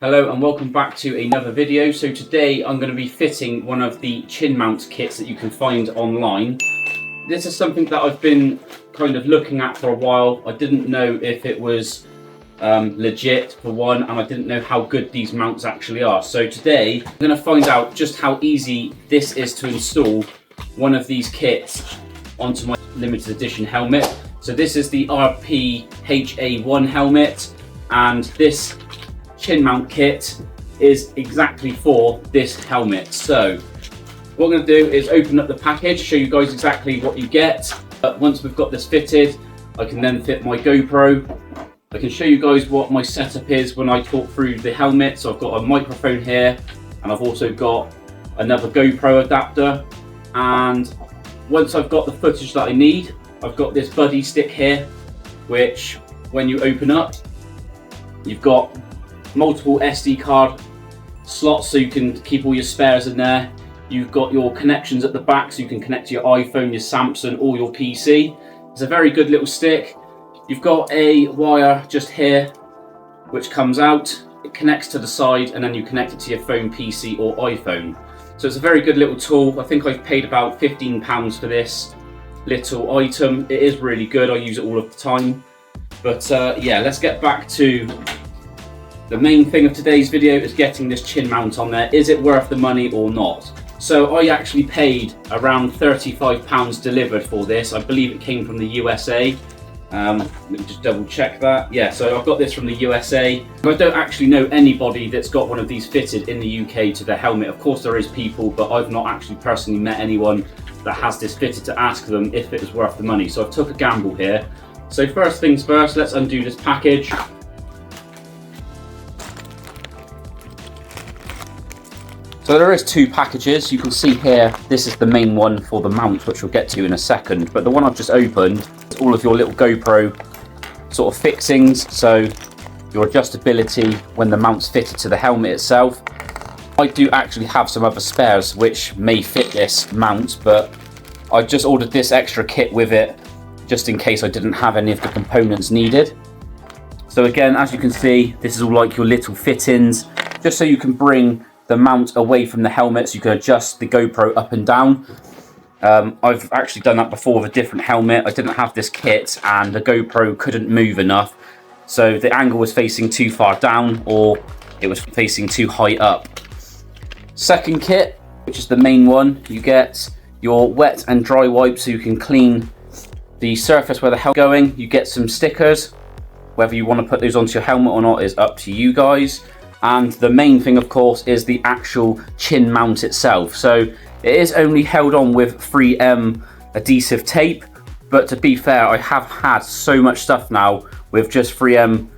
Hello and welcome back to another video. So today I'm going to be fitting one of the chin mount kits that you can find online. This is something that I've been kind of looking at for a while. I didn't know if it was legit for one, and I didn't know how good these mounts actually are. So today I'm going to find out just how easy this is to install one of these kits onto my limited edition helmet. So this is the RPHA1 helmet, and this chin mount kit is exactly for this helmet. So what I'm going to do is open up the package, show you guys exactly what you get. But once we've got this fitted, I can then fit my GoPro. I can show you guys what my setup is when I talk through the helmet. So I've got a microphone here, and I've also got another GoPro adapter. And once I've got the footage that I need, I've got this BUDI Stick here, which when you open up, you've got multiple SD card slots so you can keep all your spares in there. You've got your connections at the back so you can connect to your iPhone, your Samsung or your PC. It's a very good little stick. You've got a wire just here which comes out, it connects to the side, and then you connect it to your phone, PC or iPhone. So it's a very good little tool. I think I've paid about £15 for this little item. It is really good, I use it all of the time. But yeah, let's get back to the main thing of today's video is getting this chin mount on there. Is it worth the money or not? So I actually paid around £35 delivered for this. I believe it came from the USA. Let me just double check that. Yeah, so I've got this from the USA. I don't actually know anybody that's got one of these fitted in the UK to their helmet. Of course there is people, but I've not actually personally met anyone that has this fitted to ask them if it is worth the money. So I've took a gamble here. So first things first, let's undo this package. So there is two packages. You can see here, this is the main one for the mount, which we'll get to in a second. But the one I've just opened is all of your little GoPro sort of fixings. So your adjustability when the mount's fitted to the helmet itself. I do actually have some other spares which may fit this mount, but I just ordered this extra kit with it just in case I didn't have any of the components needed. So again, as you can see, this is all like your little fittings, just so you can bring the mount away from the helmet so you can adjust the GoPro up and down. I've actually done that before with a different helmet. I didn't have this kit and the GoPro couldn't move enough. So the angle was facing too far down or it was facing too high up. Second kit, which is the main one, you get your wet and dry wipes so you can clean the surface where the helmet's going. You get some stickers. Whether you want to put those onto your helmet or not is up to you guys. And the main thing, of course, is the actual chin mount itself. So it is only held on with 3M adhesive tape, but to be fair, I have had so much stuff now with just 3M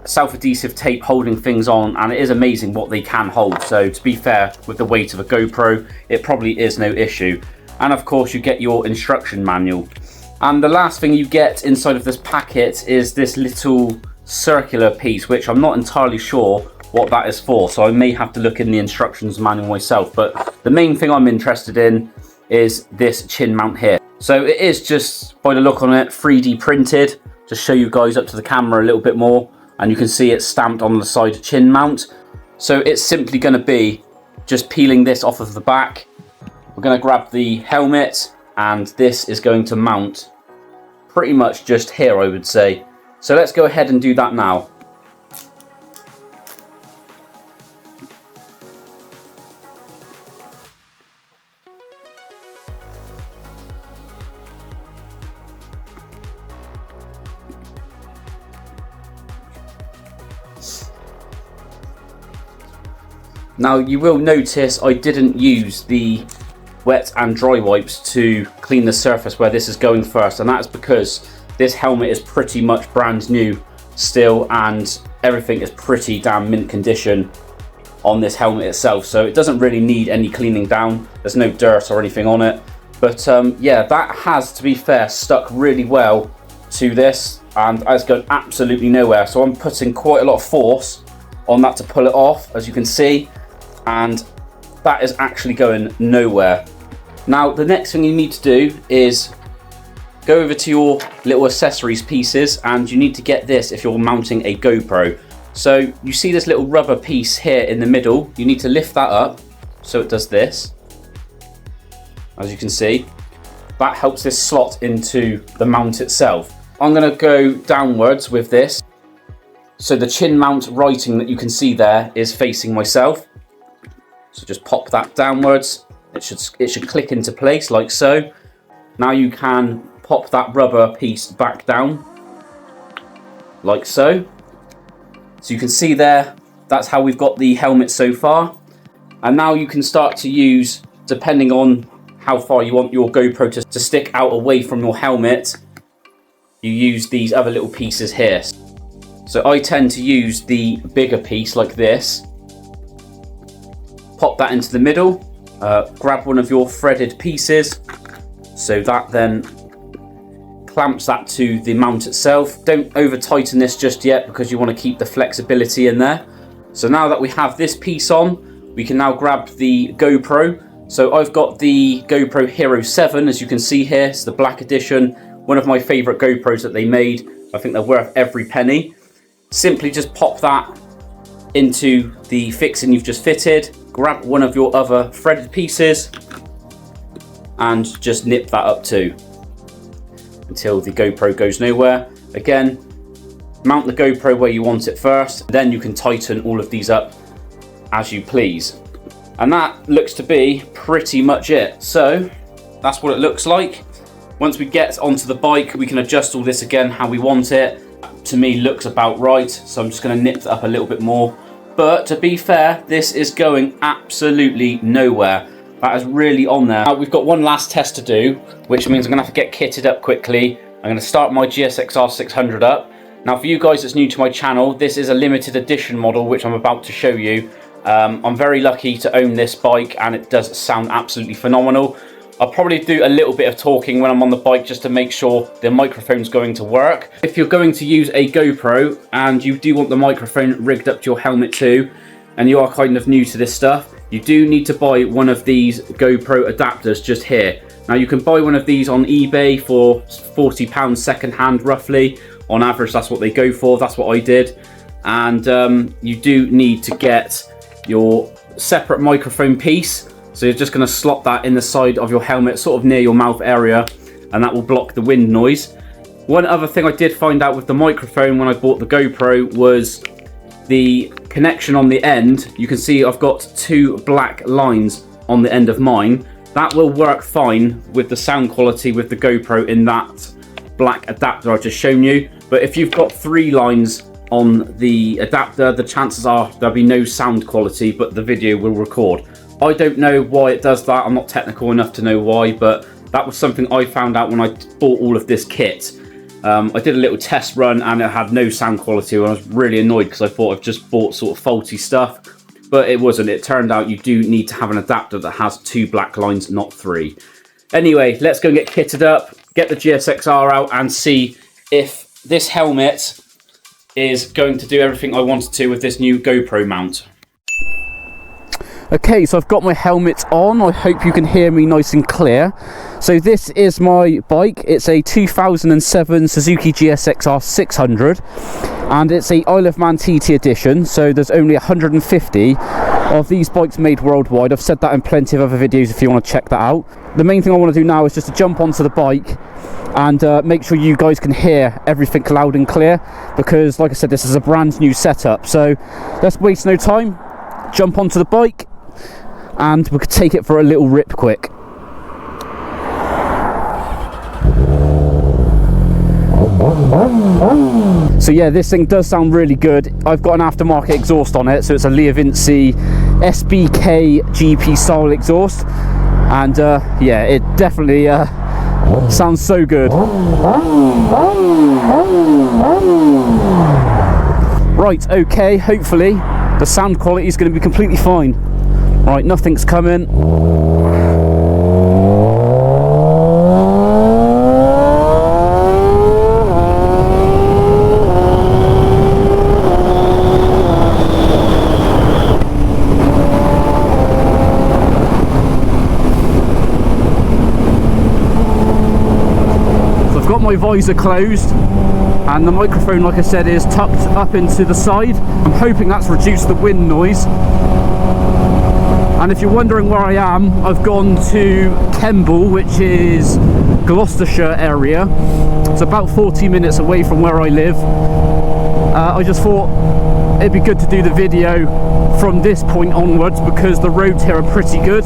self-adhesive tape holding things on, and it is amazing what they can hold. So to be fair, with the weight of a GoPro, it probably is no issue. And of course, you get your instruction manual. And the last thing you get inside of this packet is this little circular piece, which I'm not entirely sure what that is for, so I may have to look in the instructions manual myself. But the main thing I'm interested in is this chin mount here. So it is just, by the look on it, 3D printed. Just show you guys up to the camera a little bit more, and you can see it stamped on the side chin mount. So it's simply going to be just peeling this off of the back. We're going to grab the helmet, and this is going to mount pretty much just here, I would say. So let's go ahead and do that now. Now you will notice I didn't use the wet and dry wipes to clean the surface where this is going first, and that's because this helmet is pretty much brand new still, and everything is pretty damn mint condition on this helmet itself, so it doesn't really need any cleaning down. There's no dirt or anything on it, but yeah, that has, to be fair, stuck really well to this, and it's going absolutely nowhere. So I'm putting quite a lot of force on that to pull it off, as you can see, and that is actually going nowhere. Now the next thing you need to do is go over to your little accessories pieces, and you need to get this if you're mounting a GoPro. So you see this little rubber piece here in the middle. You need to lift that up so it does this. As you can see, that helps this slot into the mount itself. I'm going to go downwards with this. So the chin mount writing that you can see there is facing myself. So just pop that downwards. It should click into place like so. Now you can pop that rubber piece back down like so. So you can see there, that's how we've got the helmet so far. And now you can start to use, depending on how far you want your GoPro to stick out away from your helmet, you use these other little pieces here. So I tend to use the bigger piece like this. Pop that into the middle, grab one of your threaded pieces, so that then clamps that to the mount itself. Don't over tighten this just yet because you want to keep the flexibility in there. So now that we have this piece on, we can now grab the GoPro. So I've got the GoPro Hero 7, as you can see here. It's the black edition, one of my favorite GoPros that they made. I think they're worth every penny. Simply just pop that into the fixing you've just fitted, grab one of your other threaded pieces and just nip that up too until the GoPro goes nowhere. Again, mount the GoPro where you want it first, then you can tighten all of these up as you please. And that looks to be pretty much it. So that's what it looks like. Once we get onto the bike, we can adjust all this again how we want it. To me, looks about right, so I'm just going to nip that up a little bit more. But to be fair, this is going absolutely nowhere. That is really on there. Now we've got one last test to do, which means I'm going to have to get kitted up quickly. I'm going to start my GSXR 600 up. Now for you guys that's new to my channel, this is a limited edition model which I'm about to show you. I'm very lucky to own this bike and it does sound absolutely phenomenal. I'll probably do a little bit of talking when I'm on the bike just to make sure the microphone's going to work. If you're going to use a GoPro and you do want the microphone rigged up to your helmet too, and you are kind of new to this stuff, you do need to buy one of these GoPro adapters just here. Now you can buy one of these on eBay for £40 second hand roughly. On average that's what they go for, that's what I did. And you do need to get your separate microphone piece. So you're just going to slot that in the side of your helmet, sort of near your mouth area, and that will block the wind noise. One other thing I did find out with the microphone when I bought the GoPro was the connection on the end. You can see I've got two black lines on the end of mine. That will work fine with the sound quality with the GoPro in that black adapter I've just shown you. But if you've got three lines on the adapter, the chances are there'll be no sound quality, but the video will record. I don't know why it does that. I'm not technical enough to know why, but that was something I found out when I bought all of this kit. I did a little test run and it had no sound quality, and I was really annoyed because I thought I've just bought sort of faulty stuff, but it wasn't. It turned out you do need to have an adapter that has two black lines, not three. Anyway, let's go and get kitted up, get the GSXR out and see if this helmet is going to do everything I wanted to with this new GoPro mount. Okay, so I've got my helmet on. I hope you can hear me nice and clear. So this is my bike. It's a 2007 Suzuki GSXR 600 and it's a Isle of Man TT edition. So there's only 150 of these bikes made worldwide. I've said that in plenty of other videos if you want to check that out. The main thing I want to do now is just to jump onto the bike and make sure you guys can hear everything loud and clear, because like I said, this is a brand new setup. So let's waste no time, jump onto the bike and we could take it for a little rip quick. So yeah, this thing does sound really good. I've got an aftermarket exhaust on it, so it's a Leovinci SBK GP style exhaust, and yeah, it definitely sounds so good. Right, okay, hopefully the sound quality is going to be completely fine. Right, nothing's coming. So I've got my visor closed and the microphone, like I said, is tucked up into the side. I'm hoping that's reduced the wind noise. And if you're wondering where I am, I've gone to Kemble, which is Gloucestershire area. It's about 40 minutes away from where I live. I just thought it'd be good to do the video from this point onwards because the roads here are pretty good.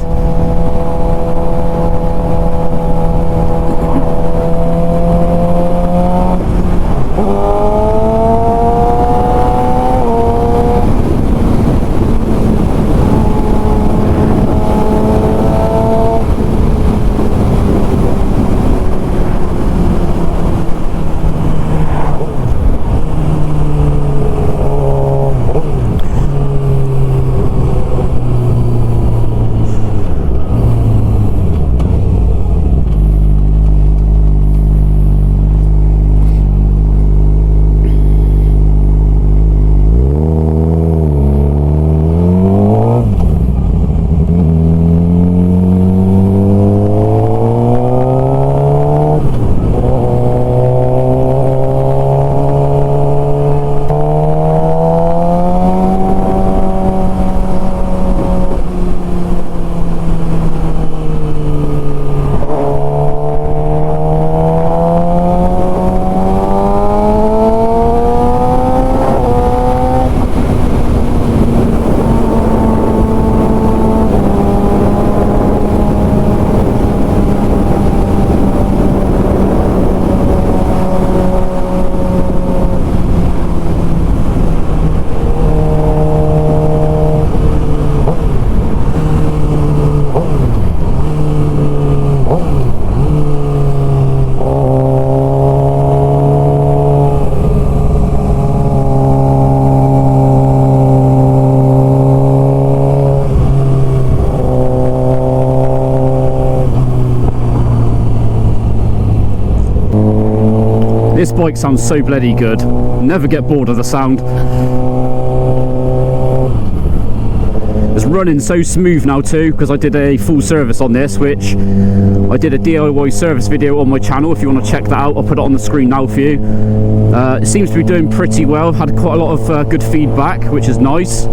This bike sounds so bloody good. Never get bored of the sound. It's running so smooth now too, because I did a full service on this, which I did a DIY service video on my channel. If you want to check that out, I'll put it on the screen now for you. It seems to be doing pretty well. Had quite a lot of good feedback, which is nice.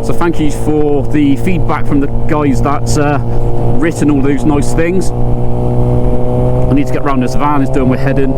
So thank you for the feedback from the guys that's written all those nice things. I need to get around this van, it's doing my head in.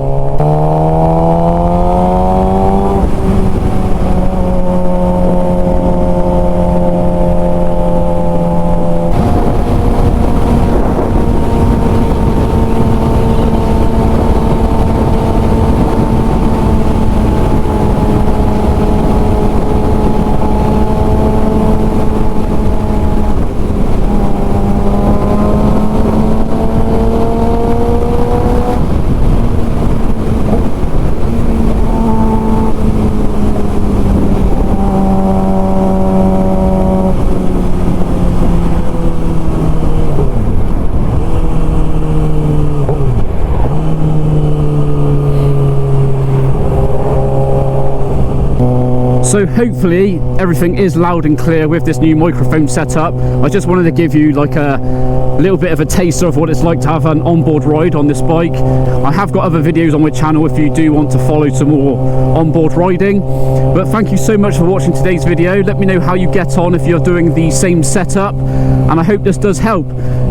So hopefully everything is loud and clear with this new microphone setup. I just wanted to give you like a little bit of a taster of what it's like to have an onboard ride on this bike. I have got other videos on my channel if you do want to follow some more onboard riding. But thank you so much for watching today's video. Let me know how you get on if you're doing the same setup, and I hope this does help.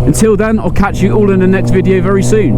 Until then, I'll catch you all in the next video very soon.